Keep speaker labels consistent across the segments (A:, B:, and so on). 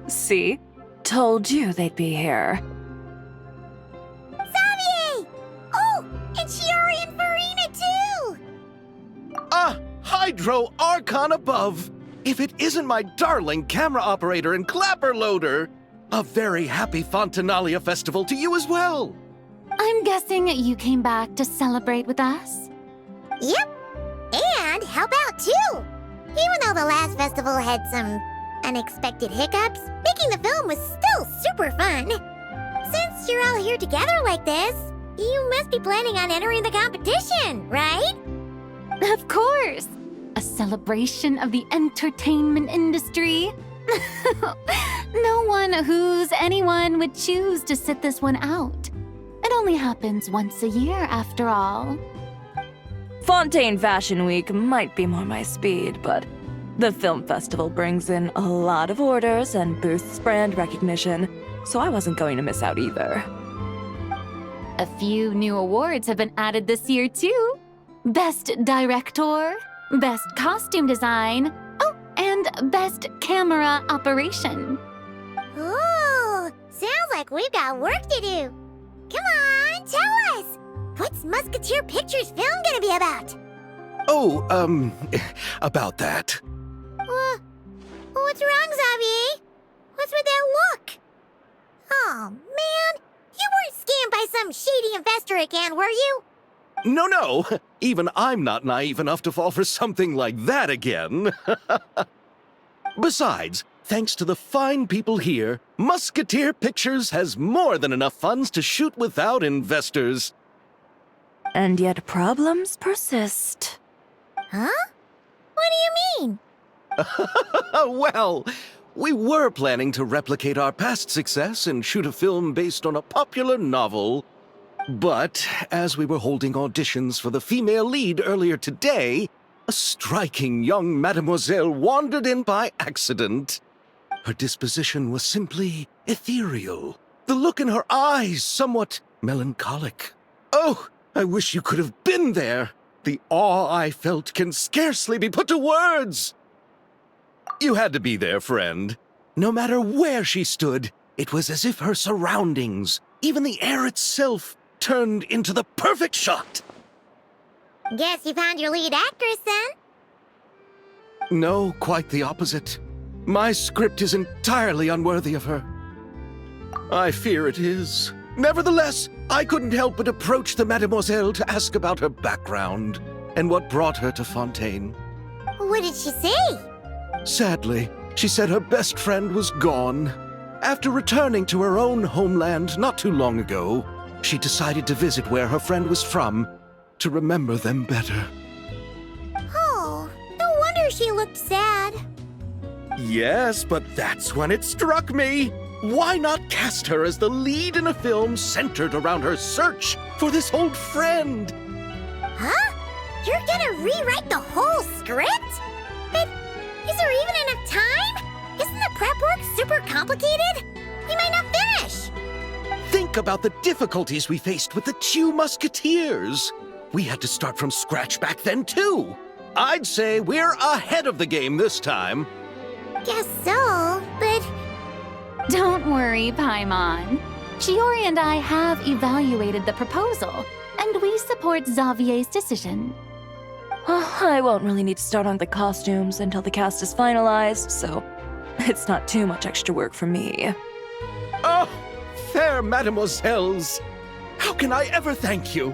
A: See? Told you they'd be here.
B: Xavier! Oh, and Shiori and Farina too!
C: Ah, Hydro Archon above! If it isn't my darling camera operator and clapper loader! A very happy Fontinalia festival to you as well!
D: I'm guessing you came back to celebrate with us?
B: Yep, and help out too! Even though the last festival had some unexpected hiccups, making the film was still super fun. Since you're all here together like this, you must be planning on entering the competition, right?
D: Of course! A celebration of the entertainment industry. No one who's anyone would choose to sit this one out. It only happens once a year, after all.
A: Fontaine Fashion Week might be more my speed, but the film festival brings in a lot of orders and boosts brand recognition, so I wasn't going to miss out either.
D: A few new awards have been added this year, too. Best Director, Best Costume Design, oh, and Best Camera Operation.
B: Ooh, sounds like we've got work to do. Come on, tell us! What's Musketeer Pictures film gonna be about?
C: Oh, about that.
B: What's wrong, Xavier? What's with that look? Oh, man, you weren't scammed by some shady investor again, were you?
C: No, even I'm not naive enough to fall for something like that again. Besides, thanks to the fine people here, Musketeer Pictures has more than enough funds to shoot without investors.
A: And yet problems persist.
B: Huh? What do you mean?
C: Well, we were planning to replicate our past success and shoot a film based on a popular novel. But as we were holding auditions for the female lead earlier today, a striking young mademoiselle wandered in by accident. Her disposition was simply ethereal, the look in her eyes somewhat melancholic. Oh, I wish you could have been there. The awe I felt can scarcely be put to words. You had to be there, friend. No matter where she stood, it was as if her surroundings, even the air itself, turned into the perfect shot.
B: Guess you found your lead actress, then?
C: No, quite the opposite. My script is entirely unworthy of her. I fear it is. Nevertheless, I couldn't help but approach the mademoiselle to ask about her background and what brought her to Fontaine.
B: What did she say?
C: Sadly, she said her best friend was gone. After returning to her own homeland not too long ago, she decided to visit where her friend was from to remember them better.
B: Oh, no wonder she looked sad.
C: Yes, but that's when it struck me. Why not cast her as the lead in a film centered around her search for this old friend?
B: Huh? You're gonna rewrite the whole script? But is there even enough time? Isn't the prep work super complicated? We might not finish.
C: Think about the difficulties we faced with the two Musketeers. We had to start from scratch back then, too. I'd say we're ahead of the game this time.
B: Guess so, but...
D: Don't worry, Paimon. Shiori and I have evaluated the proposal, and we support Xavier's decision.
A: I won't really need to start on the costumes until the cast is finalized, so it's not too much extra work for me.
C: Oh, fair mademoiselles. How can I ever thank you?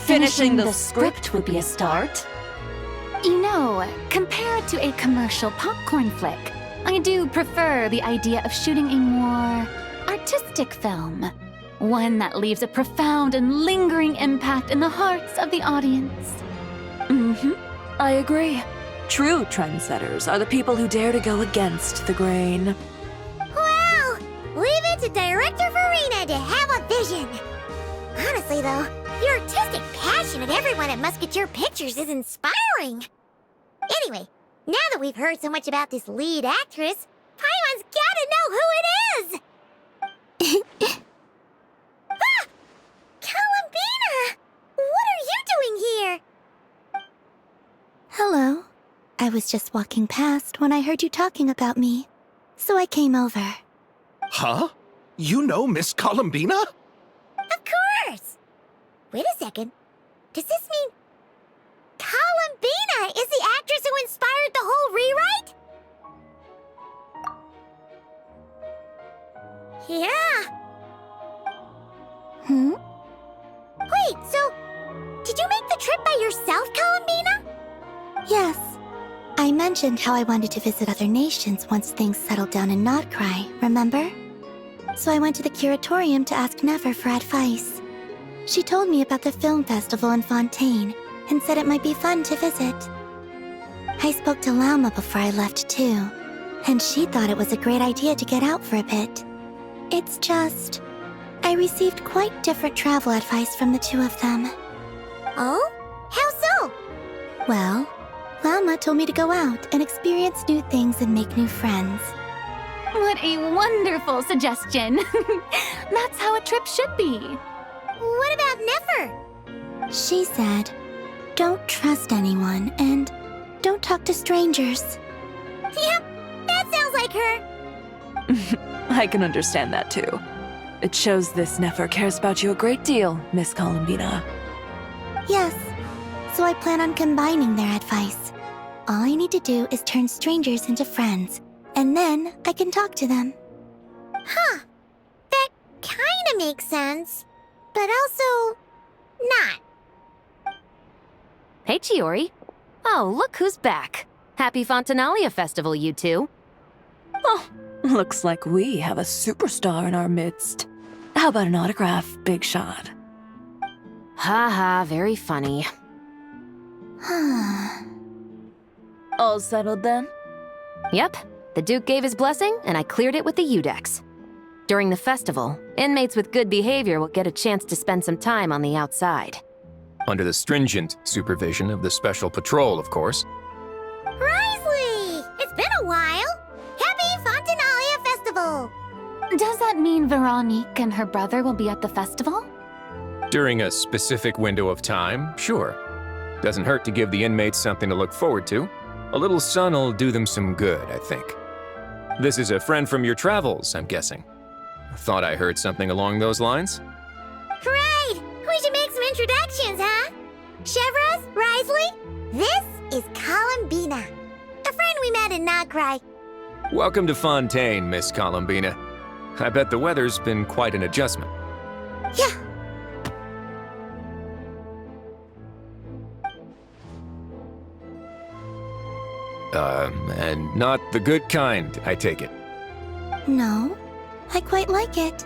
D: Finishing the script would be a start. You know, compared to a commercial popcorn flick, I do prefer the idea of shooting a more artistic film. One that leaves a profound and lingering impact in the hearts of the audience.
A: I agree. True trendsetters are the people who dare to go against the grain.
B: Well, leave it to Director Farina to have a vision. Honestly, though, the artistic passion of everyone at Musketeer Pictures is inspiring. Anyway, now that we've heard so much about this lead actress, Paimon's gotta know who it is! Ah! Columbina! What are you doing here?
E: Hello. I was just walking past when I heard you talking about me.
B: so I came over.
C: Huh? You know Miss Columbina?
B: Of course! Wait a second. Does this mean Columbina is the actress who inspired the whole rewrite? Yeah. Wait, so did you make the trip by yourself, Columbina? Yes. I mentioned how I wanted to visit other nations once things settled down in Notcry, remember? So I went to the curatorium to ask Never for advice. She told me about the film festival in Fontaine and said it might be fun to visit. I spoke to Lauma before I left too, and she thought it was a great idea to get out for a bit. It's just, I received quite different travel advice from the two of them. Oh? How so? Well, Lauma told me to go out and experience new things and make new friends.
D: What a wonderful suggestion. That's how a trip should be.
B: What about Nefer? She said, don't trust anyone and don't talk to strangers. Yep, that sounds like her.
A: I can understand that too. It shows this Nefer cares about you a great deal, Miss Columbina.
B: Yes, so I plan on combining their advice. All I need to do is turn strangers into friends, and then I can talk to them. Huh. That kinda makes sense, but also not.
E: Hey, Chiori. Oh, look who's back. Happy Fontinalia Festival, you two.
A: Oh, looks like we have a superstar in our midst. How about an autograph, Big Shot?
E: Ha ha, very funny.
A: All settled then?
E: Yep, the Duke gave his blessing, and I cleared it with the Udex. During the festival, inmates with good behavior will get a chance to spend some time on the outside.
F: Under the stringent supervision of the Special Patrol, of course.
B: Risley! It's been a while! Happy Fontinalia Festival!
D: Does that mean Veronique and her brother will be at the festival?
F: During a specific window of time, sure. Doesn't hurt to give the inmates something to look forward to. A little sun'll do them some good, I think. This is a friend from your travels, I'm guessing. Thought I heard something along those lines.
B: Great! We should make some introductions, huh? Chevros, Risley, this is Columbina, a friend we met in Nagrai.
F: Welcome to Fontaine, Miss Columbina. I bet the weather's been quite an adjustment.
B: Yeah.
F: And not the good kind, I take it.
B: No, I quite like it.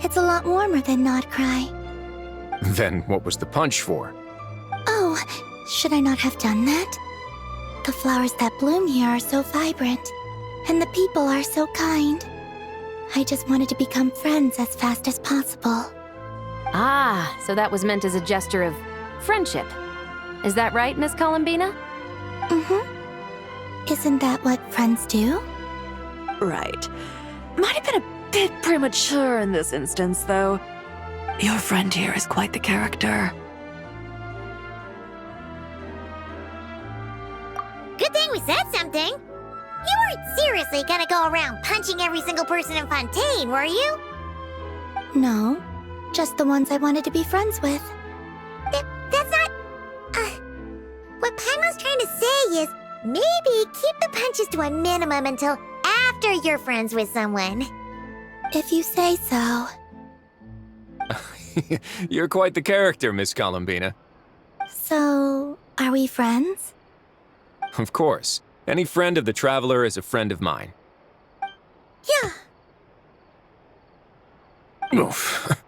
B: It's a lot warmer than Notcry.
F: Then what was the punch for?
B: Oh, should I not have done that? The flowers that bloom here are so vibrant, and the people are so kind. I just wanted to become friends as fast as possible.
E: Ah, so that was meant as a gesture of friendship. Is that right, Miss Columbina?
B: Mm-hmm. Isn't that what friends do?
A: Right. Might have been a bit premature in this instance, though. Your friend here is quite the character.
B: Good thing we said something. You weren't seriously gonna go around punching every single person in Fontaine, were you? No, just the ones I wanted to be friends with. That's not... what Paimon's trying to say is, maybe keep the punches to a minimum until after you're friends with someone. If you say so.
F: You're quite the character, Miss Columbina.
B: So, are we friends?
F: Of course. Any friend of the Traveler is a friend of mine.
B: Yeah.
F: Oof.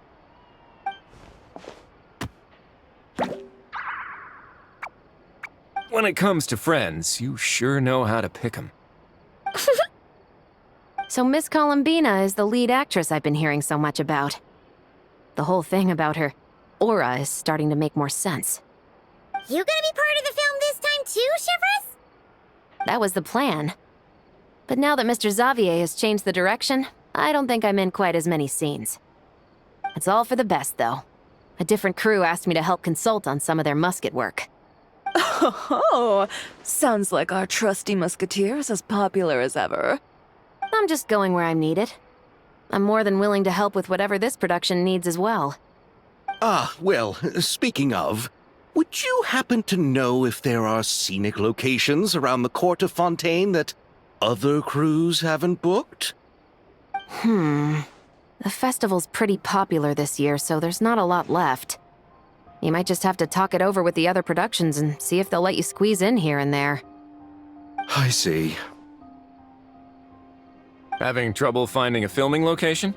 F: When it comes to friends, you sure know how to pick 'em.
E: So Miss Columbina is the lead actress I've been hearing so much about. The whole thing about her aura is starting to make more sense.
B: You gonna be part of the film this time too, Chevros?
E: That was the plan. But now that Mr. Xavier has changed the direction, I don't think I'm in quite as many scenes. It's all for the best, though. A different crew asked me to help consult on some of their musket work.
A: Oh, sounds like our trusty musketeer is as popular as ever.
E: I'm just going where I'm needed. I'm more than willing to help with whatever this production needs as well.
C: Ah, well, speaking of, would you happen to know if there are scenic locations around the court of Fontaine that other crews haven't booked?
E: The festival's pretty popular this year, so there's not a lot left. You might just have to talk it over with the other productions and see if they'll let you squeeze in here and there.
C: I see.
F: Having trouble finding a filming location?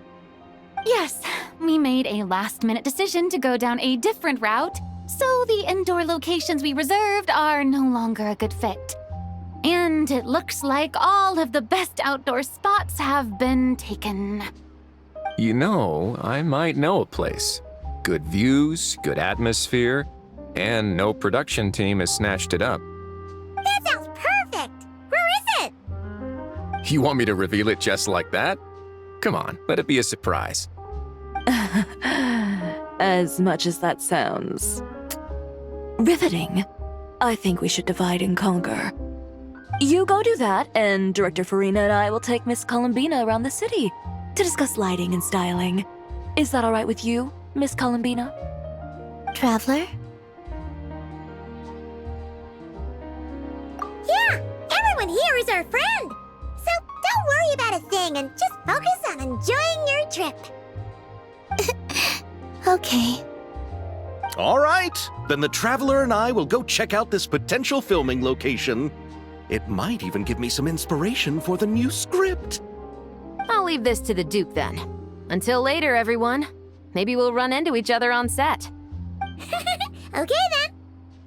D: Yes, we made a last-minute decision to go down a different route, so the indoor locations we reserved are no longer a good fit. And it looks like all of the best outdoor spots have been taken.
F: You know, I might know a place. Good views, good atmosphere, and no production team has snatched it up.
B: That sounds perfect! Where is it?
F: You want me to reveal it just like that? Come on, let it be a surprise.
A: As much as that sounds riveting, I think we should divide and conquer. You go do that, and Director Farina and I will take Miss Columbina around the city to discuss lighting and styling. Is that all right with you, Miss Columbina?
B: Traveler? Yeah, everyone here is our friend. So don't worry about a thing and just focus on enjoying your trip. Okay.
C: All right, then the Traveler and I will go check out this potential filming location. It might even give me some inspiration for the new script.
E: I'll leave this to the Duke then. Until later, everyone. Maybe we'll run into each other on set.
B: Okay then.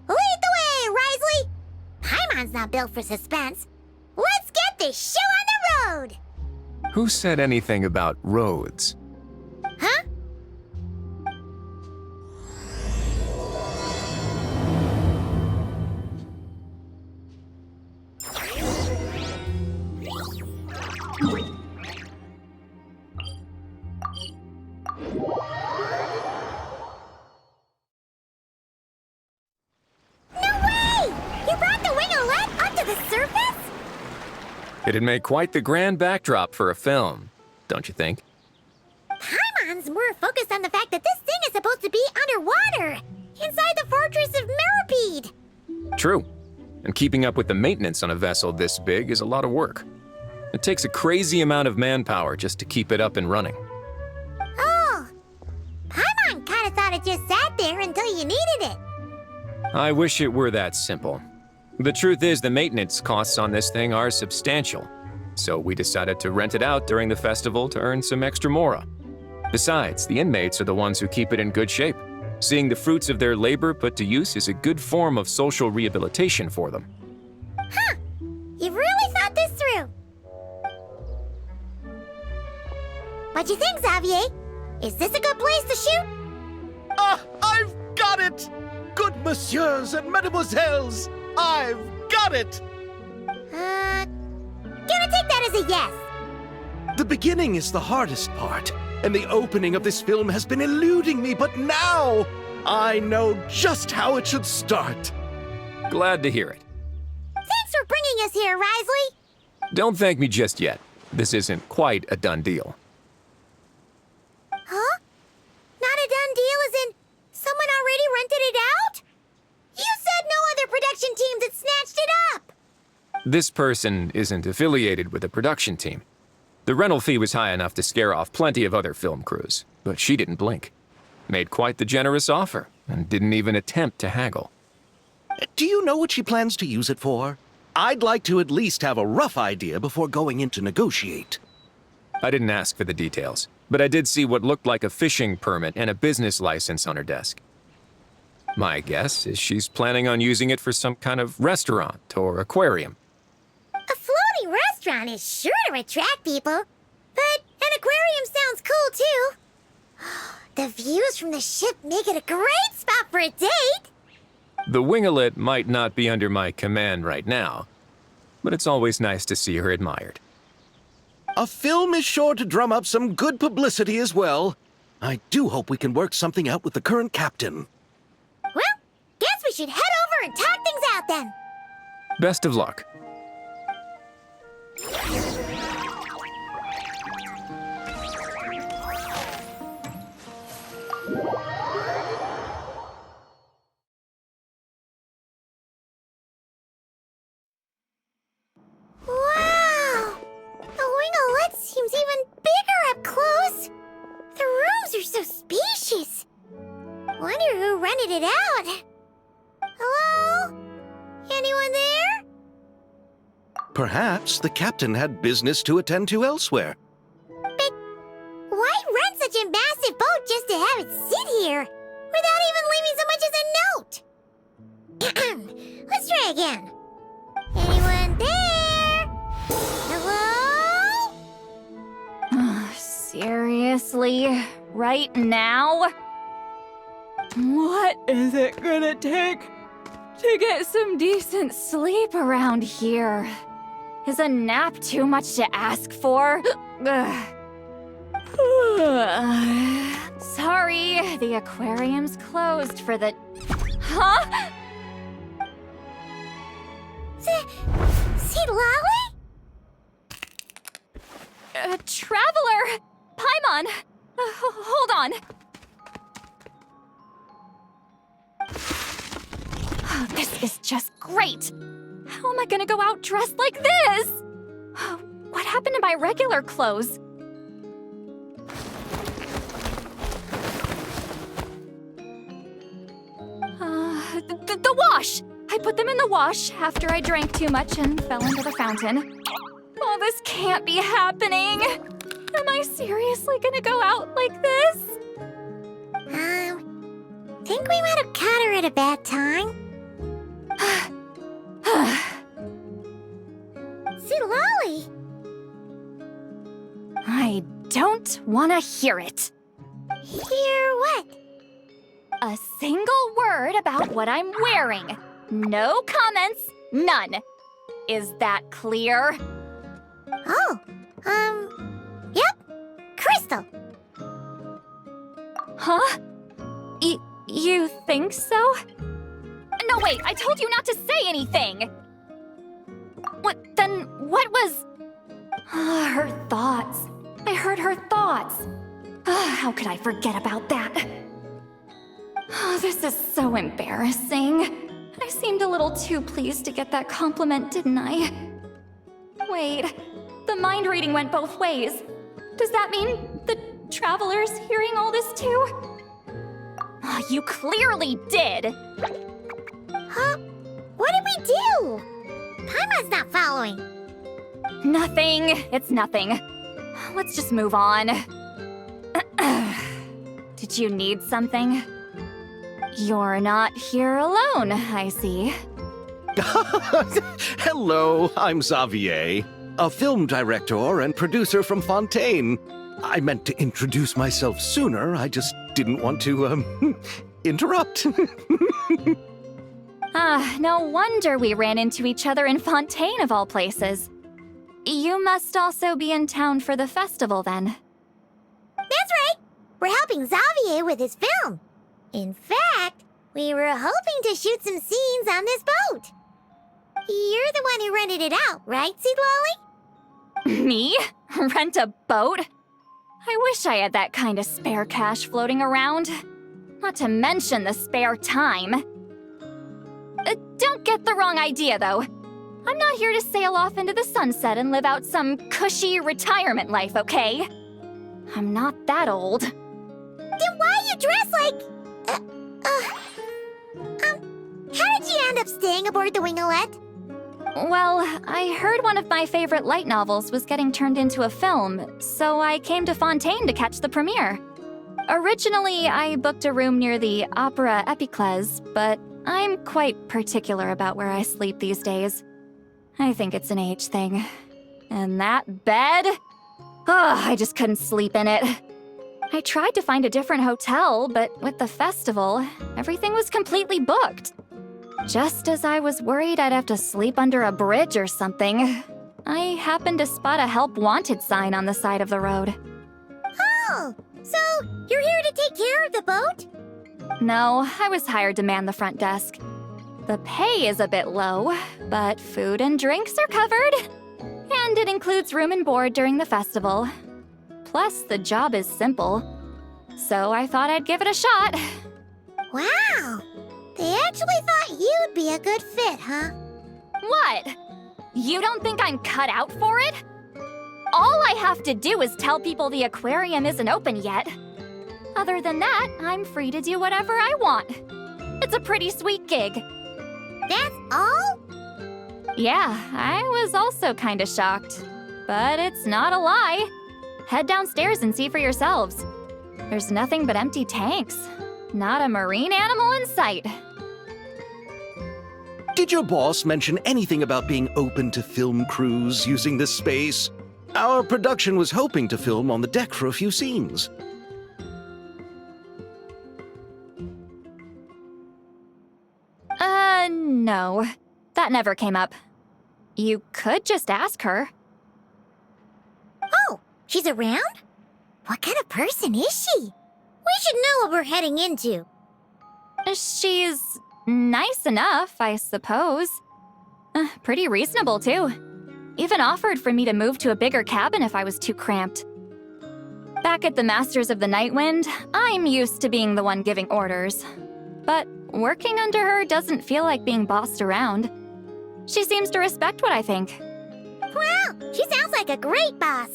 B: Lead the way, Risley. Paimon's not built for suspense. Let's get this show on the road.
F: Who said anything about roads?
B: Huh?
F: It'd make quite the grand backdrop for a film, don't you think?
B: Paimon's more focused on the fact that this thing is supposed to be underwater, inside the fortress of Meropide.
F: True. And keeping up with the maintenance on a vessel this big is a lot of work. It takes a crazy amount of manpower just to keep it up and running.
B: Oh, Paimon kind of thought it just sat there until you needed it.
F: I wish it were that simple. The truth is the maintenance costs on this thing are substantial, so we decided to rent it out during the festival to earn some extra mora. Besides, the inmates are the ones who keep it in good shape. Seeing the fruits of their labor put to use is a good form of social rehabilitation for them.
B: Huh, you've really thought this through. What you think, Xavier? Is this a good place to shoot?
C: Ah, I've got it! Good messieurs and mesdemoiselles, I've got it!
B: Gonna take that as a yes.
C: The beginning is the hardest part, and the opening of this film has been eluding me, but now I know just how it should start.
F: Glad to hear it.
B: Thanks for bringing us here, Risley.
F: Don't thank me just yet. This isn't quite a done deal.
B: Huh? Not a done deal as in someone already rented it out? You said no other production teams had snatched it up.
F: This person isn't affiliated with a production team. The rental fee was high enough to scare off plenty of other film crews, but she didn't blink. Made quite the generous offer, and didn't even attempt to haggle.
C: Do you know what she plans to use it for? I'd like to at least have a rough idea before going in to negotiate.
F: I didn't ask for the details, but I did see what looked like a fishing permit and a business license on her desk. My guess is she's planning on using it for some kind of restaurant or aquarium.
B: A floating restaurant is sure to attract people, but an aquarium sounds cool too. The views from the ship make it a great spot for a date.
F: The winglet might not be under my command right now, but it's always nice to see her admired.
C: A film is sure to drum up some good publicity as well. I do hope we can work something out with the current captain.
B: Well, guess we should head over and talk things out then.
F: Best of luck.
B: seems even bigger up close. The rooms are so spacious. Wonder who rented it out. Hello? Anyone there?
C: Perhaps the captain had business to attend to elsewhere.
B: But why rent such a massive boat just to have it sit here without even leaving so much as a note? Let's try again. Anyone there? Hello?
D: Seriously? Right now?
A: What is it gonna take to get some decent
D: Sleep around here. Is a nap too much to ask for? Ugh. Sorry, the aquarium's closed for the... Huh?
B: See Lolly?
D: Traveler! Paimon! Hold on. Oh, this is just great. How am I gonna go out dressed like this? What happened to my regular clothes? The wash! I put them in the wash after I drank too much and fell into the fountain. Oh, this can't be happening! Am I seriously gonna go out like this?
B: Think we might have caught her at a bad time. See Lolly?
D: I don't wanna hear it.
B: Hear what?
D: A single word about what I'm wearing. No comments, none. Is that clear?
B: Oh, yep. Crystal.
D: Huh? You think so? No, wait, I told you not to say anything! What was... her thoughts. I heard her thoughts. How could I forget about that? Oh, this is so embarrassing. I seemed a little too pleased to get that compliment, didn't I? Wait, the mind reading went both ways. Does that mean the traveler's hearing all this too? Oh, you clearly did!
B: Huh? What did we do? Paimon's not following.
D: Nothing. It's nothing. Let's just move on. Did you need something? You're not here alone, I see.
C: Hello, I'm Xavier, a film director and producer from Fontaine. I meant to introduce myself sooner, I just didn't want to, interrupt.
D: No wonder we ran into each other in Fontaine of all places. You must also be in town for the festival then.
B: That's right. We're helping Xavier with his film. In fact, we were hoping to shoot some scenes on this boat. You're the one who rented it out, right, Seed Lolly?
D: Me? Rent a boat? I wish I had that kind of spare cash floating around. Not to mention the spare time. Don't get the wrong idea, though. I'm not here to sail off into the sunset and live out some cushy retirement life, okay? I'm not that old.
B: Then why you dress like... how did you end up staying aboard the Winglet?
D: Well, I heard one of my favorite light novels was getting turned into a film, so I came to Fontaine to catch the premiere. Originally, I booked a room near the Opera Epiclese, but I'm quite particular about where I sleep these days. I think it's an age thing. And that bed? I just couldn't sleep in it. I tried to find a different hotel, but with the festival, everything was completely booked. Just as I was worried I'd have to sleep under a bridge or something, I happened to spot a help wanted sign on the side of the road.
B: Oh, so you're here to take care of the boat?
D: No, I was hired to man the front desk. The pay is a bit low, but food and drinks are covered. And it includes room and board during the festival. Plus, the job is simple. So I thought I'd give it a shot.
B: Wow, they actually thought you'd be a good fit, huh?
D: What? You don't think I'm cut out for it? All I have to do is tell people the aquarium isn't open yet. Other than that, I'm free to do whatever I want. It's a pretty sweet gig.
B: That's all?
D: Yeah, I was also kinda shocked. But it's not a lie. Head downstairs and see for yourselves. There's nothing but empty tanks. Not a marine animal in sight.
C: Did your boss mention anything about being open to film crews using this space? Our production was hoping to film on the deck for a few scenes.
D: No. That never came up. You could just ask her.
B: Oh, she's around? What kind of person is she? We should know what we're heading into.
D: She's nice enough, I suppose. Pretty reasonable, too. Even offered for me to move to a bigger cabin if I was too cramped. Back at the Masters of the Nightwind, I'm used to being the one giving orders. But working under her doesn't feel like being bossed around. She seems to respect what I think.
B: Wow, she sounds like a great boss.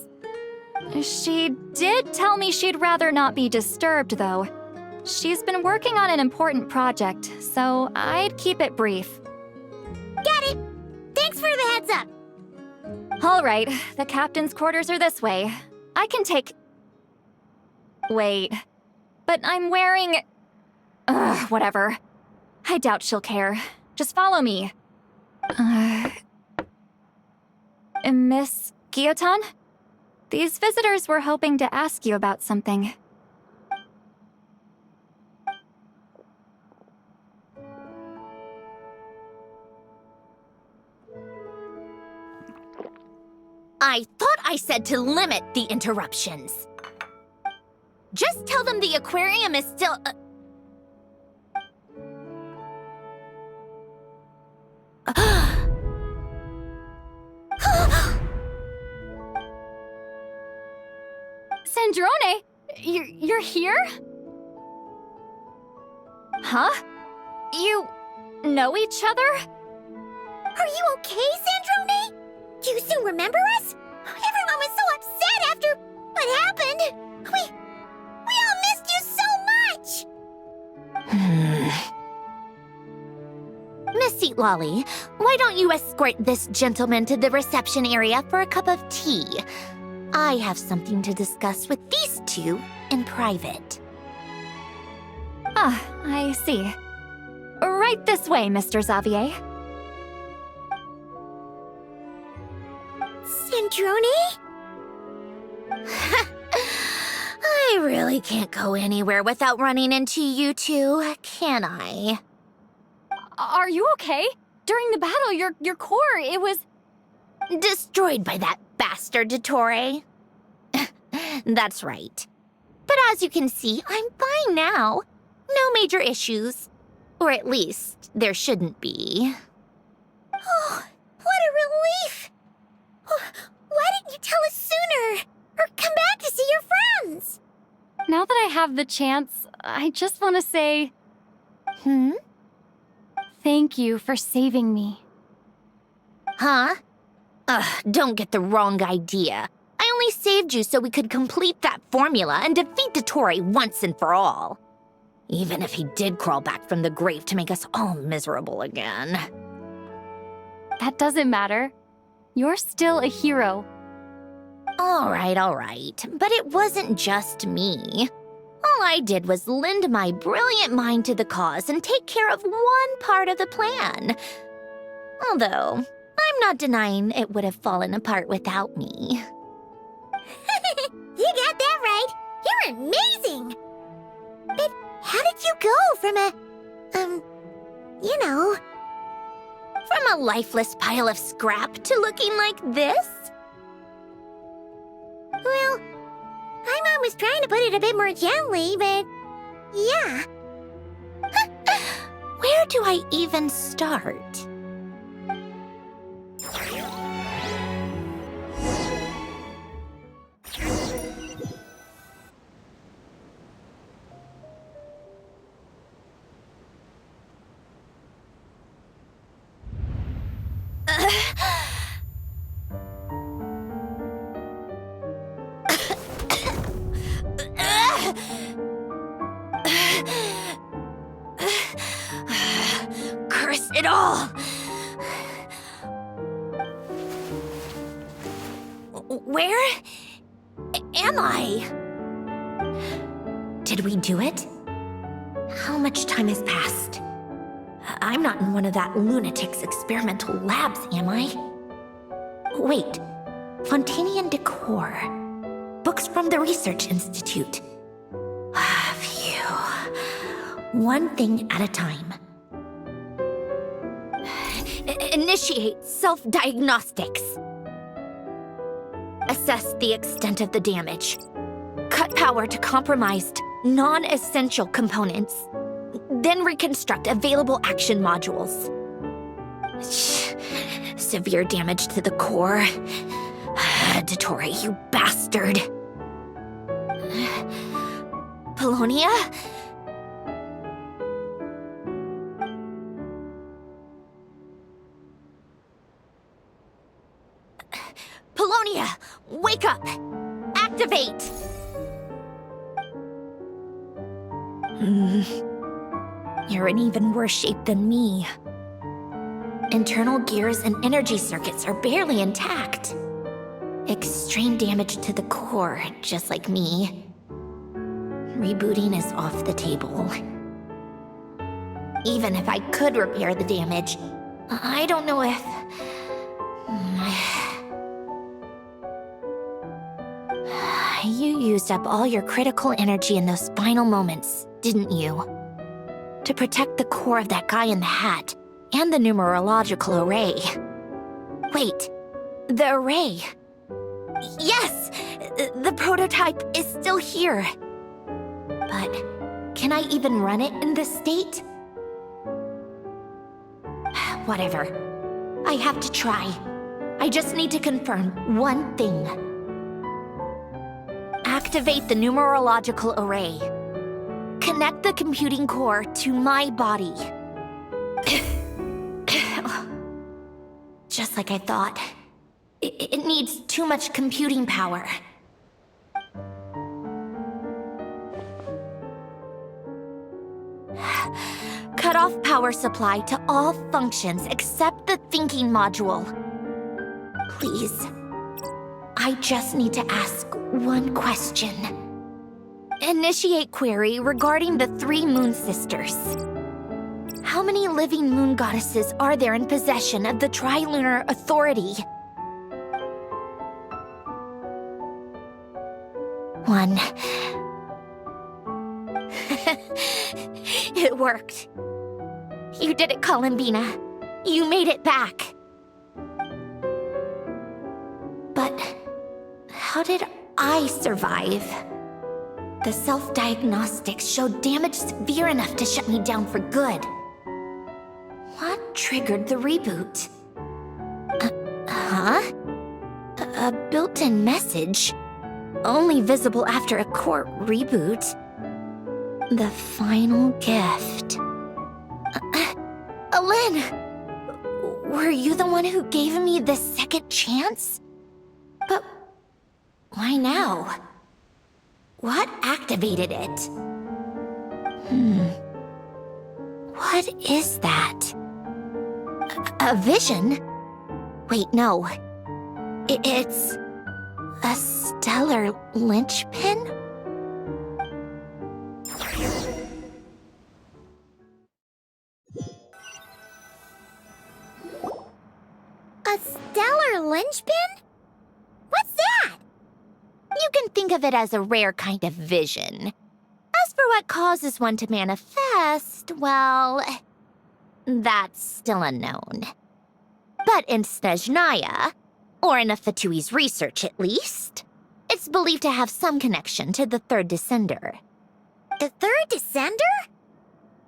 D: She did tell me she'd rather not be disturbed, though. She's been working on an important project, so I'd keep it brief.
B: Got it. Thanks for the heads up.
D: All right, the captain's quarters are this way. I can take... Wait. But I'm wearing... Ugh, whatever. I doubt she'll care. Just follow me. Miss Guillotin? These visitors were hoping to ask you about something.
G: I thought I said to limit the interruptions. Just tell them the aquarium is still...
D: Sandrone, you're here? Huh? You know each other?
B: Are you okay, Sandrone? Do you still remember us? Everyone was so upset after what happened. We all missed you so much.
G: Miss Lolly, why don't you escort this gentleman to the reception area for a cup of tea? I have something to discuss with these two in private.
D: Ah, I see. Right this way, Mr. Xavier.
B: Sandrone?
G: I really can't go anywhere without running into you two, can I?
D: Are you okay? During the battle, your core, it was...
G: Destroyed by that bastard Dottore. That's right. But as you can see, I'm fine now. No major issues. Or at least, there shouldn't be.
B: Oh, what a relief! Why didn't you tell us sooner? Or come back to see your friends?
D: Now that I have the chance, I just want to say... Thank you for saving me.
G: Huh? Don't get the wrong idea. I only saved you so we could complete that formula and defeat Dottore once and for all. Even if he did crawl back from the grave to make us all miserable again.
D: That doesn't matter. You're still a hero.
G: All right. But it wasn't just me. All I did was lend my brilliant mind to the cause and take care of one part of the plan. Although, I'm not denying it would have fallen apart without me.
B: You got that right. You're amazing. But how did you go from
G: From a lifeless pile of scrap to looking like this?
B: Well, my mom was trying to put it a bit more gently, but yeah.
G: Where do I even start? erase it all! Where am I? Did we do it? How much time has passed? I'm not in one of that lunatic's experimental labs, am I? Wait, Fontanian decor. Books from the Research Institute. Phew. One thing at a time. Initiate self-diagnostics. Assess the extent of the damage. Cut power to compromised, non-essential components. Then reconstruct available action modules. Severe damage to the core. Dottore, you bastard. Polonia? Polonia, wake up! Activate! You're in even worse shape than me. Internal gears and energy circuits are barely intact. Extreme damage to the core, just like me. Rebooting is off the table. Even if I could repair the damage, I don't know if... You used up all your critical energy in those final moments, didn't you? To protect the core of that guy in the hat, and the numerological array. Wait, the array. Yes! The prototype is still here. But can I even run it in this state? Whatever. I have to try. I just need to confirm one thing. Activate the numerological array. Connect the computing core to my body. Just like I thought. It needs too much computing power. Cut off power supply to all functions except the thinking module. Please. I just need to ask one question. Initiate query regarding the 3 Moon Sisters. How many living moon goddesses are there in possession of the Trilunar Authority? 1. It worked. You did it, Columbina. You made it back. But how did I survive? The self-diagnostics showed damage severe enough to shut me down for good. What triggered the reboot? A built-in message? Only visible after a core reboot. The final gift. Lynn! Were you the one who gave me this second chance? But why now? What activated it? What is that? A vision? Wait, no. It's a stellar linchpin?
B: A stellar linchpin? What's that?
G: You can think of it as a rare kind of vision. As for what causes one to manifest, well, that's still unknown. But in Snezhnaya, or in Afatui's research at least, it's believed to have some connection to the third descender.
B: The third descender?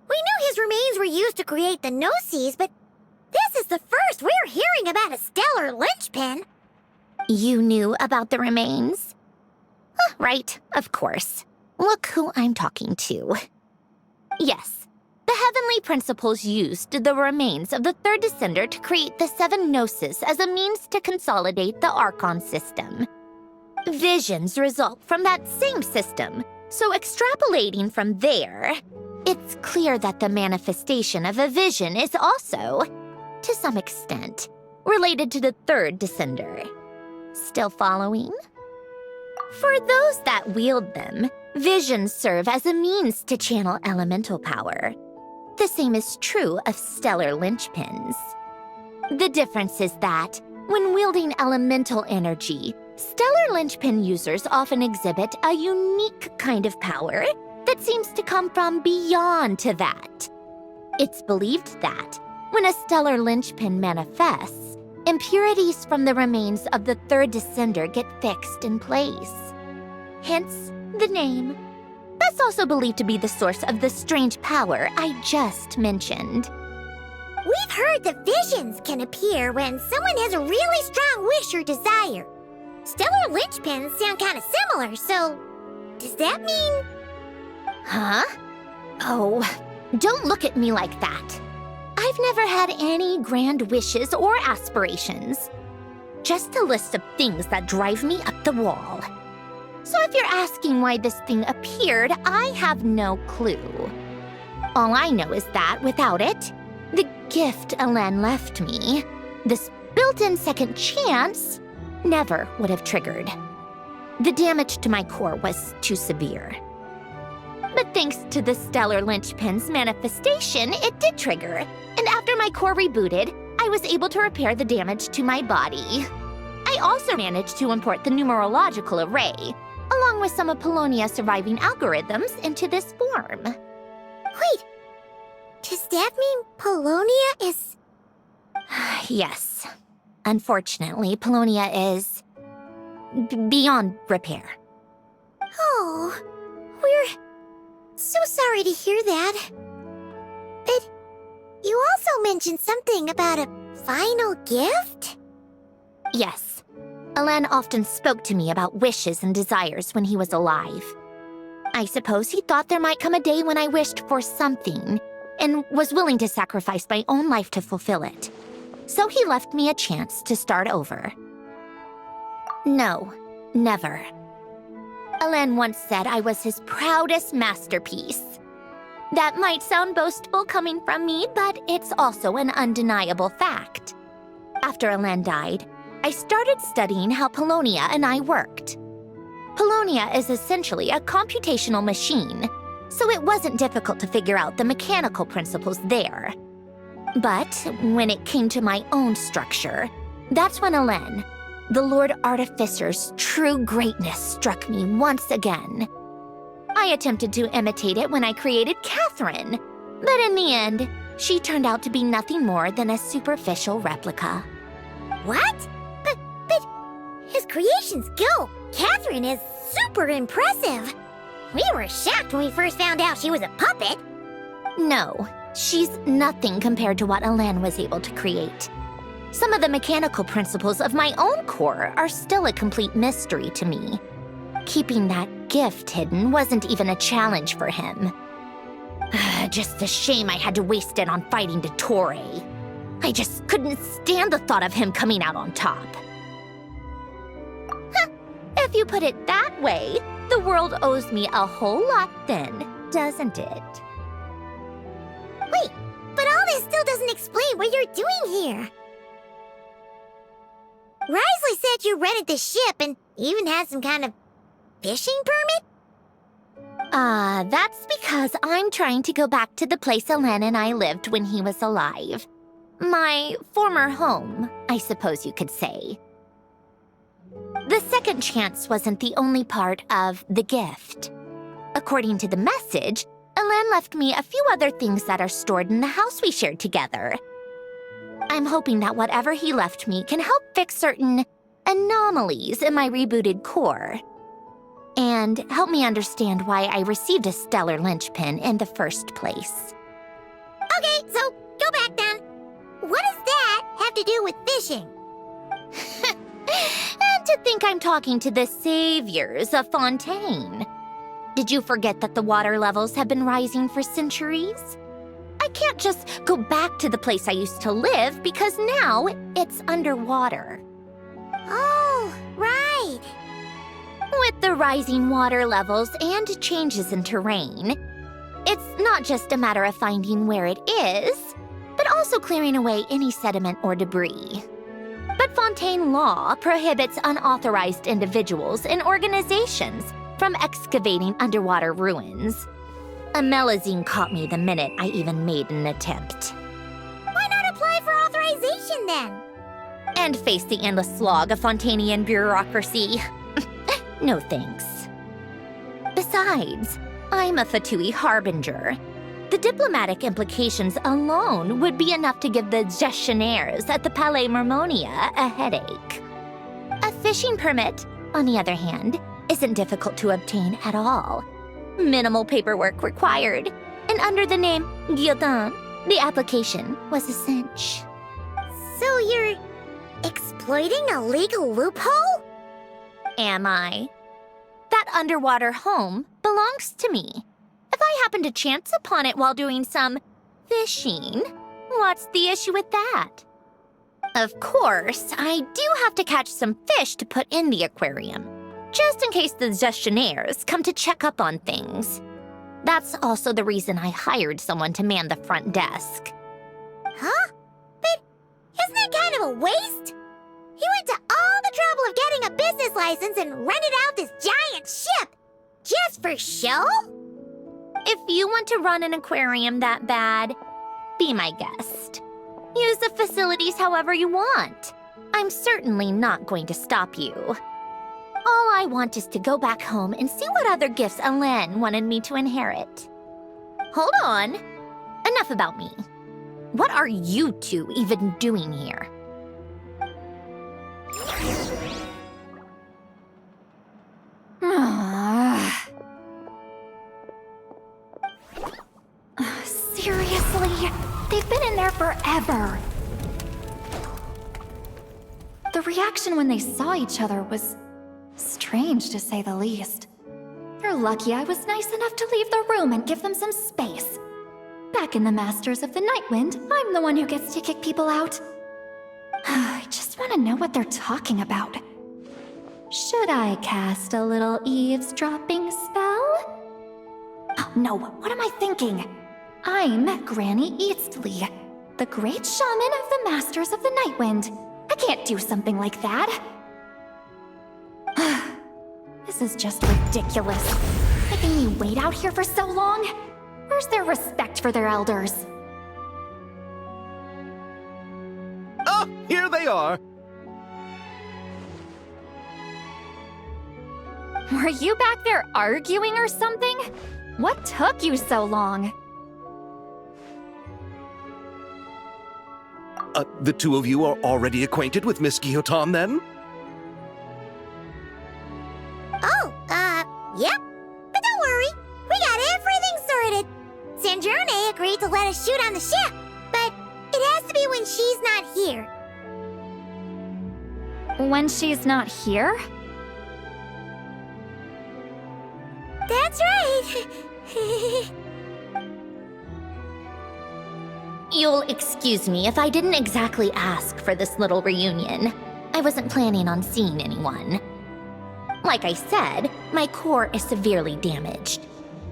B: We knew his remains were used to create the Gnosis, but this is the first we're hearing about a stellar linchpin.
G: You knew about the remains? Right, of course. Look who I'm talking to. Yes, the heavenly principles used the remains of the third descender to create the 7 Gnosis as a means to consolidate the Archon system. Visions result from that same system, so extrapolating from there, It's clear that the manifestation of a vision is also, to some extent, related to the third descender. Still following? For those that wield them, visions serve as a means to channel elemental power. The same is true of stellar linchpins. The difference is that, when wielding elemental energy, stellar linchpin users often exhibit a unique kind of power that seems to come from beyond to that. It's believed that, when a stellar linchpin manifests, impurities from the remains of the third descender get fixed in place. Hence, the name. That's also believed to be the source of the strange power I just mentioned.
B: We've heard that visions can appear when someone has a really strong wish or desire. Stellar linchpins sound kind of similar, so does that mean...
G: Huh? Oh, don't look at me like that. I've never had any grand wishes or aspirations. Just a list of things that drive me up the wall. So if you're asking why this thing appeared, I have no clue. All I know is that without it, the gift Elen left me, this built-in second chance, never would have triggered. The damage to my core was too severe. But thanks to the stellar linchpin's manifestation, it did trigger. And after my core rebooted, I was able to repair the damage to my body. I also managed to import the numerological array, along with some of Polonia's surviving algorithms, into this form.
B: Wait, does that mean Polonia is...
G: Yes. Unfortunately, Polonia is... beyond repair.
B: Oh, we're so sorry to hear that. But you also mentioned something about a final gift?
G: Yes. Elen often spoke to me about wishes and desires when he was alive. I suppose he thought there might come a day when I wished for something, and was willing to sacrifice my own life to fulfill it. So he left me a chance to start over. No, never. Elen once said I was his proudest masterpiece. That might sound boastful coming from me, but it's also an undeniable fact. After Elen died, I started studying how Polonia and I worked. Polonia is essentially a computational machine, so it wasn't difficult to figure out the mechanical principles there. But when it came to my own structure, that's when Elen, the Lord Artificer's true greatness, struck me once again. I attempted to imitate it when I created Catherine, but in the end, she turned out to be nothing more than a superficial replica.
B: What? But his creation skill, Catherine, is super impressive. We were shocked when we first found out she was a puppet.
G: No, she's nothing compared to what Elen was able to create. Some of the mechanical principles of my own core are still a complete mystery to me. Keeping that gift hidden wasn't even a challenge for him. Just a shame I had to waste it on fighting Dottore. I just couldn't stand the thought of him coming out on top. If you put it that way, the world owes me a whole lot then, doesn't it?
B: Wait, but all this still doesn't explain what you're doing here. Risley said you rented the ship and even had some kind of fishing permit?
G: That's because I'm trying to go back to the place Elen and I lived when he was alive. My former home, I suppose you could say. The second chance wasn't the only part of the gift. According to the message, Elen left me a few other things that are stored in the house we shared together. I'm hoping that whatever he left me can help fix certain anomalies in my rebooted core. And help me understand why I received a stellar linchpin in the first place.
B: Okay, so go back then. What does that have to do with fishing?
G: And to think I'm talking to the saviors of Fontaine. Did you forget that the water levels have been rising for centuries? I can't just go back to the place I used to live because now it's underwater.
B: Oh, right.
G: With the rising water levels and changes in terrain, It's not just a matter of finding where it is, but also clearing away any sediment or debris. But Fontaine law prohibits unauthorized individuals and organizations from excavating underwater ruins. A Melazine caught me the minute I even made an attempt.
B: Why not apply for authorization then?
G: And face the endless slog of Fontanian bureaucracy. No thanks. Besides, I'm a Fatui harbinger. The diplomatic implications alone would be enough to give the gestionnaires at the Palais Mermonia a headache. A fishing permit, on the other hand, isn't difficult to obtain at all. Minimal paperwork required, and under the name Guillotin, the application was a cinch.
B: So you're exploiting a legal loophole?
G: Am I? That underwater home belongs to me. If I happen to chance upon it while doing some fishing, what's the issue with that? Of course, I do have to catch some fish to put in the aquarium, just in case the gestionnaires come to check up on things. That's also the reason I hired someone to man the front desk.
B: Huh? But isn't that kind of a waste? He went to all the trouble of getting a business license and rented out this giant ship. Just for show?
G: If you want to run an aquarium that bad, be my guest. Use the facilities however you want. I'm certainly not going to stop you. All I want is to go back home and see what other gifts Alain wanted me to inherit. Hold on. Enough about me. What are you two even doing here?
D: Seriously? They've been in there forever. The reaction when they saw each other was strange, to say the least. They're lucky I was nice enough to leave the room and give them some space. Back in the Masters of the Nightwind, I'm the one who gets to kick people out. I just want to know what they're talking about. Should I cast a little eavesdropping spell? Oh no, what am I thinking? I'm Granny Eastleigh, the great shaman of the Masters of the Nightwind. I can't do something like that. This is just ridiculous. Making me wait out here for so long? Where's their respect for their elders?
C: Ah, here they are.
D: Were you back there arguing or something? What took you so long?
C: The two of you are already acquainted with Miss Guillotin, then?
B: Oh, yep. But don't worry, we got everything sorted. Sanjurne agreed to let us shoot on the ship, but it has to be when she's not here.
D: When she's not here?
B: That's right.
G: You'll excuse me if I didn't exactly ask for this little reunion. I wasn't planning on seeing anyone. Like I said, my core is severely damaged.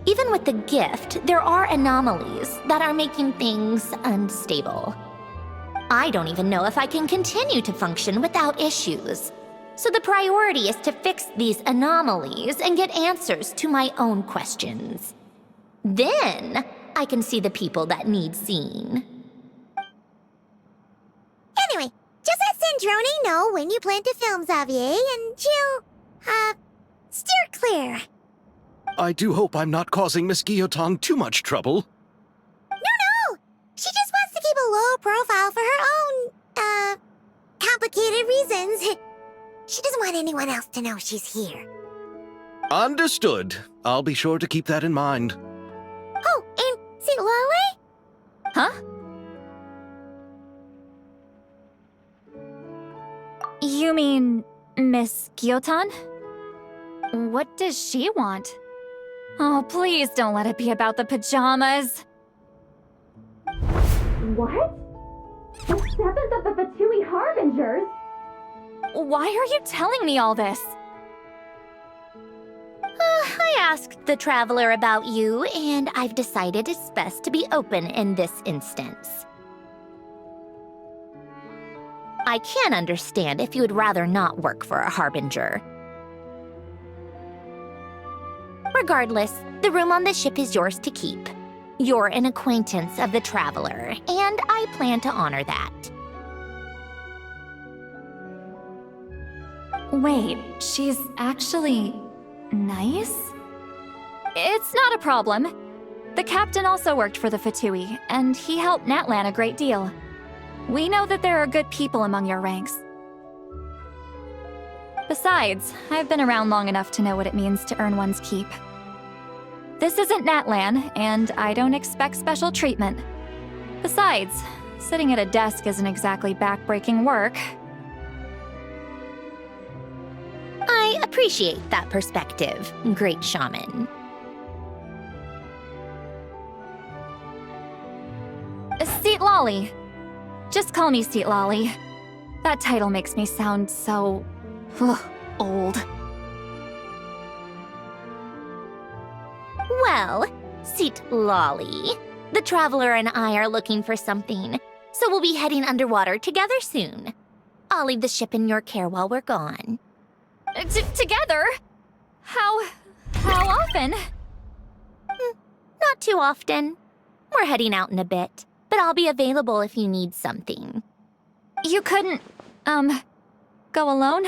G: Even with the gift, there are anomalies that are making things unstable. I don't even know if I can continue to function without issues. So the priority is to fix these anomalies and get answers to my own questions. Then, I can see the people that need seeing.
B: Anyway, just let Sandrone know when you plan to film Xavier, and she'll, steer clear.
C: I do hope I'm not causing Miss Guillotin too much trouble.
B: No! She just wants to keep a low profile for her own, complicated reasons. She doesn't want anyone else to know she's here.
C: Understood. I'll be sure to keep that in mind.
B: Oh, and Silale?
D: Huh? You mean Miss Guillotin? What does she want? Oh, please don't let it be about the pajamas. What? The 7th of the Fatui Harbingers? Why are you telling me all this?
G: I asked the Traveler about you, and I've decided it's best to be open in this instance. I can understand if you would rather not work for a Harbinger. Regardless, the room on the ship is yours to keep. You're an acquaintance of the Traveler, and I plan to honor that.
D: Wait, she's actually nice? It's not a problem. The captain also worked for the Fatui, and he helped Natlan a great deal. We know that there are good people among your ranks. Besides, I've been around long enough to know what it means to earn one's keep. This isn't Natlan, and I don't expect special treatment. Besides, sitting at a desk isn't exactly back-breaking work.
G: I appreciate that perspective, great shaman.
D: Seat Lolly. Just call me Seat Lolly. That title makes me sound so... old.
G: Well, Seat Lolly, the Traveler and I are looking for something, so we'll be heading underwater together soon. I'll leave the ship in your care while we're gone.
D: Together? How often?
G: Not too often. We're heading out in a bit, but I'll be available if you need something.
D: You couldn't, go alone?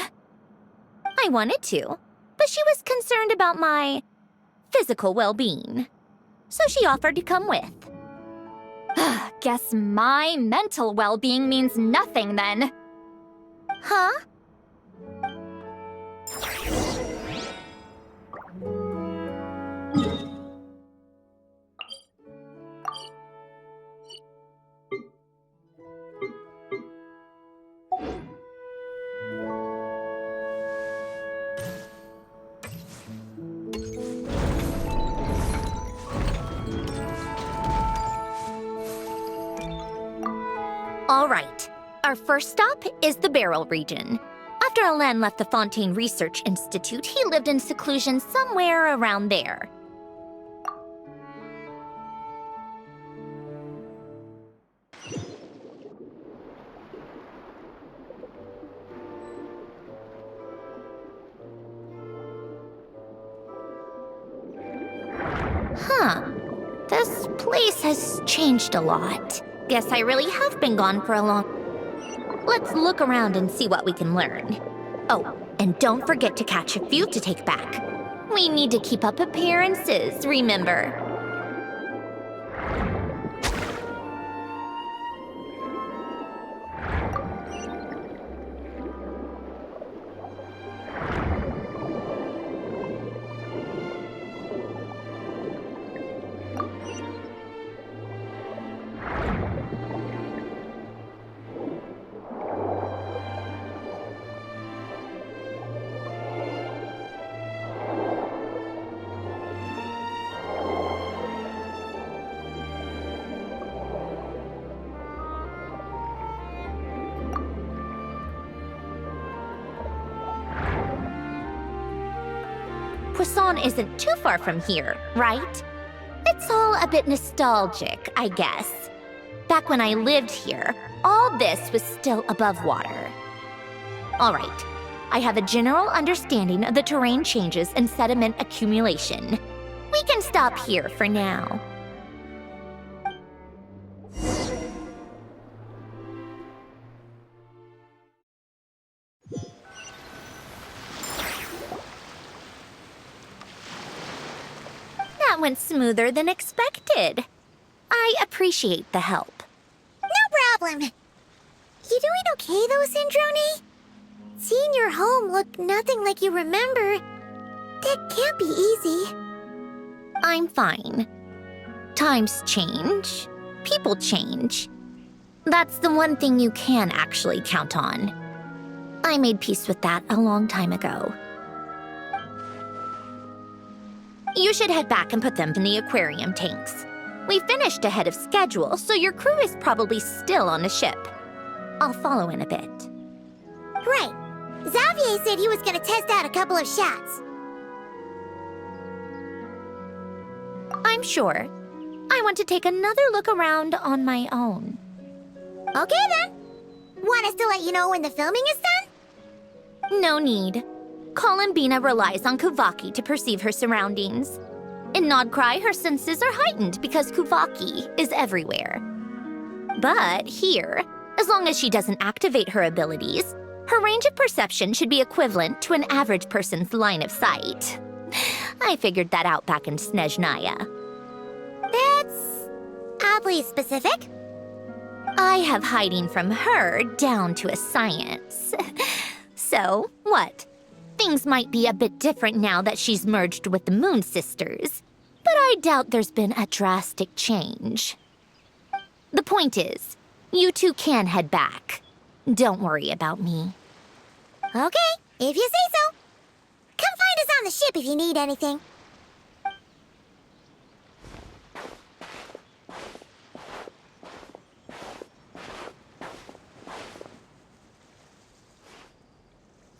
G: I wanted to, but she was concerned about my physical well-being, so she offered to come with.
D: Guess my mental well-being means nothing then.
G: Huh? All right. Our first stop is the Beryl region. After Alain left the Fontaine Research Institute, he lived in seclusion somewhere around there. Huh. This place has changed a lot. Guess I really have been gone for a long... Let's look around and see what we can learn. Oh, and don't forget to catch a few to take back. We need to keep up appearances, remember? Poisson isn't too far from here, right? It's all a bit nostalgic, I guess. Back when I lived here, all this was still above water. All right, I have a general understanding of the terrain changes and sediment accumulation. We can stop here for now. That went smoother than expected. I appreciate the help.
B: No problem. You doing okay though, Syndrone? Seeing your home look nothing like you remember, that can't be easy.
G: I'm fine. Times change. People change. That's the one thing you can actually count on. I made peace with that a long time ago. You should head back and put them in the aquarium tanks. We finished ahead of schedule, so your crew is probably still on the ship. I'll follow in a bit.
B: Right. Xavier said he was gonna test out a couple of shots.
G: I'm sure. I want to take another look around on my own.
B: Okay then. Want us to let you know when the filming is done?
G: No need. Columbina relies on Kuvaki to perceive her surroundings. In Nodcry, her senses are heightened because Kuvaki is everywhere. But here, as long as she doesn't activate her abilities, her range of perception should be equivalent to an average person's line of sight. I figured that out back in Snezhnaya.
B: That's oddly specific.
G: I have hiding from her down to a science. So, what? Things might be a bit different now that she's merged with the Moon Sisters, but I doubt there's been a drastic change. The point is, you two can head back. Don't worry about me.
B: Okay, if you say so. Come find us on the ship if you need anything.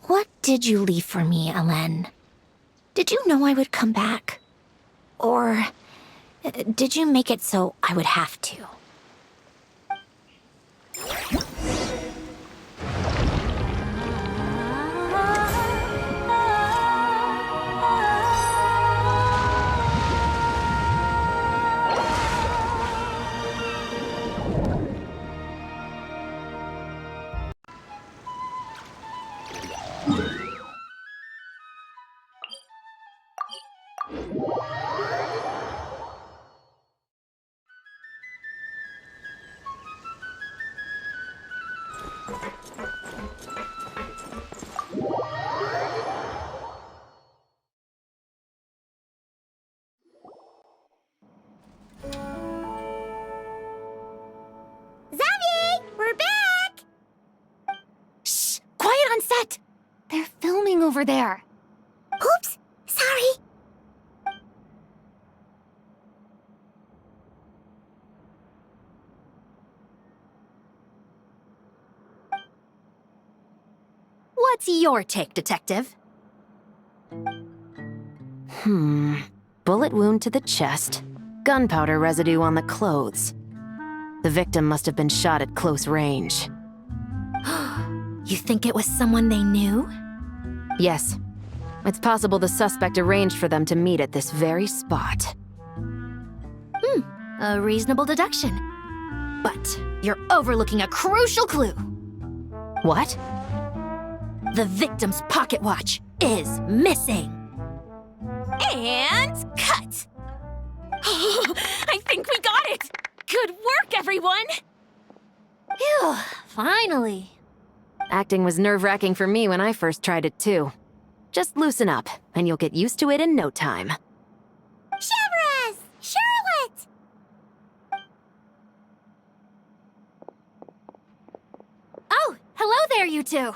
G: What did you leave for me, Ellen? Did you know I would come back? Or did you make it so I would have to?
B: Xavier, we're back!
D: Shh! Quiet on set! They're filming over there.
B: Oops, sorry.
E: What's your take, Detective? Bullet wound to the chest. Gunpowder residue on the clothes. The victim must have been shot at close range.
G: You think it was someone they knew?
E: Yes. It's possible the suspect arranged for them to meet at this very spot.
G: A reasonable deduction. But you're overlooking a crucial clue.
E: What?
G: The victim's pocket watch is missing.
A: And cut! I think we got it! Good work, everyone!
G: Phew, finally.
E: Acting was nerve-wracking for me when I first tried it too. Just loosen up, and you'll get used to it in no time.
B: Chevres! Charlotte!
D: Oh, hello there, you two.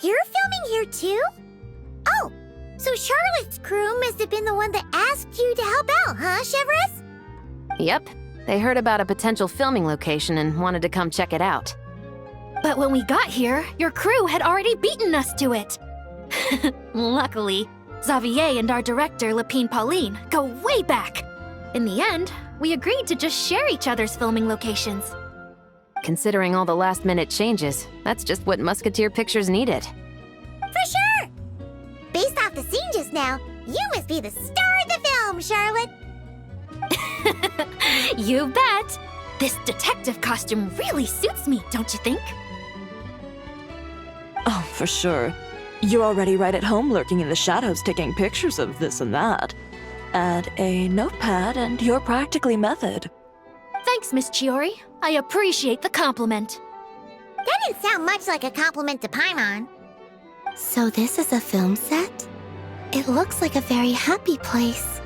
B: You're filming here too? Oh, so Charlotte's crew must have been the one that asked you to help out, huh, Chevres?
E: Yep. They heard about a potential filming location and wanted to come check it out.
D: But when we got here, your crew had already beaten us to it. Luckily, Xavier and our director, Lapine Pauline, go way back. In the end, we agreed to just share each other's filming locations.
E: Considering all the last-minute changes, that's just what Musketeer Pictures needed.
B: For sure! Based off the scene just now, you must be the star of the film, Charlotte!
D: You bet! This detective costume really suits me, don't you think?
A: Oh, for sure. You're already right at home lurking in the shadows taking pictures of this and that. Add a notepad and you're practically method.
D: Thanks, Miss Chiori. I appreciate the compliment.
B: That didn't sound much like a compliment to Paimon.
H: So this is a film set? It looks like a very happy place.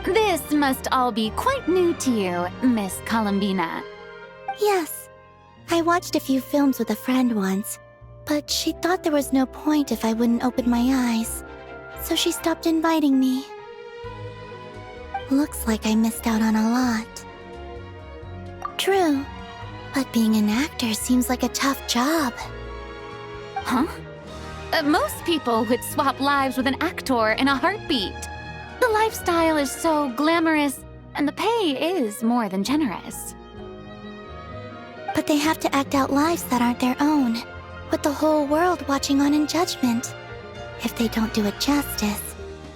D: This must all be quite new to you, Miss Columbina.
H: Yes. I watched a few films with a friend once, but she thought there was no point if I wouldn't open my eyes. So she stopped inviting me. Looks like I missed out on a lot. True. But being an actor seems like a tough job.
D: Huh? Most people would swap lives with an actor in a heartbeat. The lifestyle is so glamorous, and the pay is more than generous.
H: But they have to act out lives that aren't their own, with the whole world watching on in judgment. If they don't do it justice,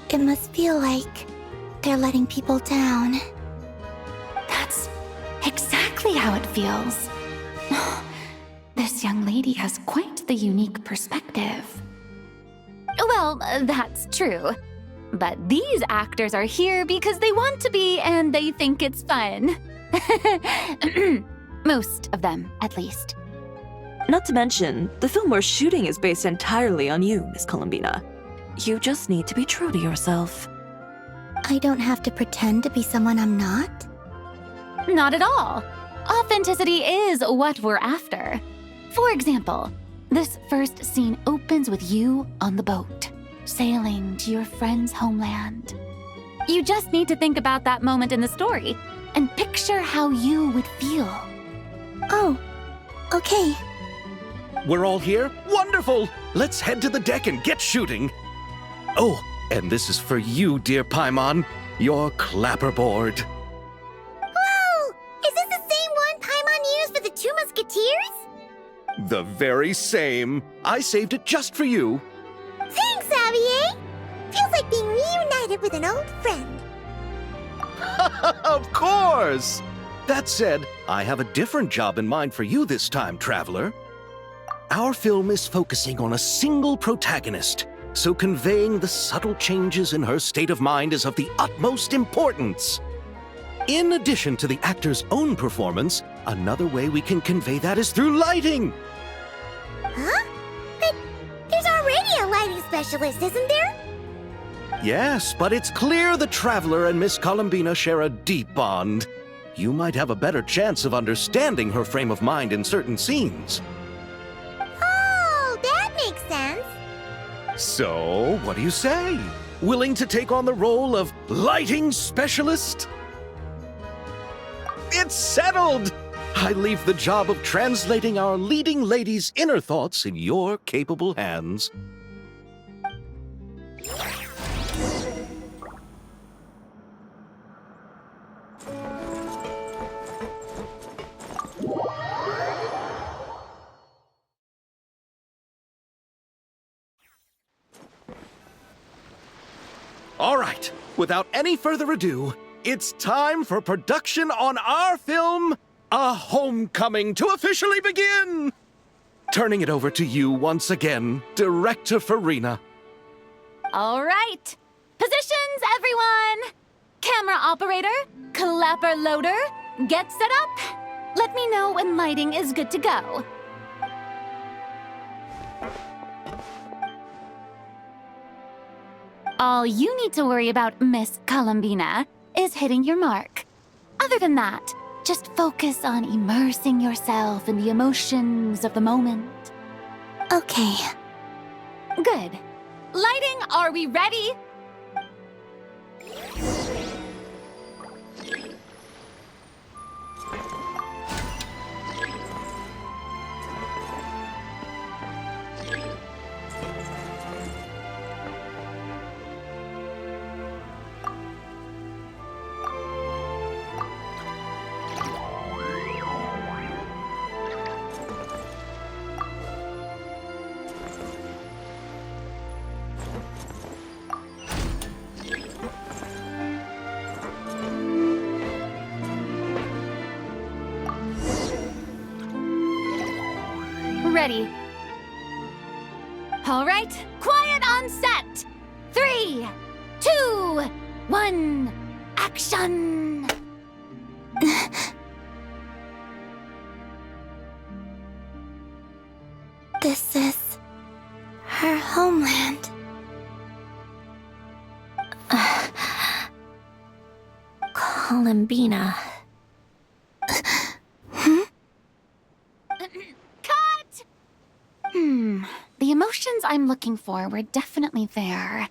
H: it must feel like they're letting people down.
D: That's exactly how it feels. This young lady has quite the unique perspective. Well, that's true. But these actors are here because they want to be and they think it's fun. Most of them, at least.
A: Not to mention, the film we're shooting is based entirely on you, Miss Columbina. You just need to be true to yourself.
H: I don't have to pretend to be someone I'm not?
D: Not at all. Authenticity is what we're after. For example, this first scene opens with you on the boat, sailing to your friend's homeland. You just need to think about that moment in the story and picture how you would feel.
H: Oh, okay.
C: We're all here? Wonderful! Let's head to the deck and get shooting. Oh, and this is for you, dear Paimon, your clapperboard.
B: Whoa! Is this the same one Paimon used for the Two Musketeers?
C: The very same. I saved it just for you.
B: Thanks, Xavier! Feels like being reunited with an old friend.
C: Of course! That said, I have a different job in mind for you this time, traveler. Our film is focusing on a single protagonist, so conveying the subtle changes in her state of mind is of the utmost importance. In addition to the actor's own performance, another way we can convey that is through lighting.
B: Huh? But there's already a lighting specialist, isn't there?
C: Yes, but it's clear the traveler and Miss Columbina share a deep bond. You might have a better chance of understanding her frame of mind in certain scenes.
B: Oh, that makes sense.
C: So, what do you say? Willing to take on the role of lighting specialist? It's settled! I leave the job of translating our leading lady's inner thoughts in your capable hands. All right, without any further ado, it's time for production on our film, A Homecoming, to officially begin! Turning it over to you once again, Director Farina.
D: All right. Positions, everyone! Camera operator, clapper loader, get set up. Let me know when lighting is good to go. All you need to worry about, Miss Columbina, is hitting your mark. Other than that, just focus on immersing yourself in the emotions of the moment.
H: Okay.
D: Good. Lighting, are we ready? Ready. All right, quiet on set. 3, 2, 1, action!
H: This is her homeland.
G: Columbina.
D: Cut! The emotions I'm looking for were definitely there.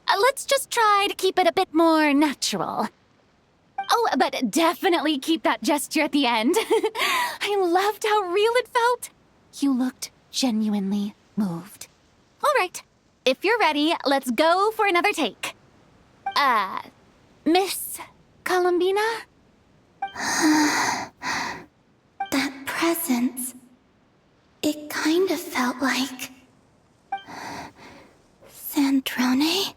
D: Let's just try to keep it a bit more natural. Oh, but definitely keep that gesture at the end. I loved how real it felt. You looked genuinely moved. All right, if you're ready, let's go for another take. Miss Columbina?
H: That presence. It kind of felt like... Sandrone?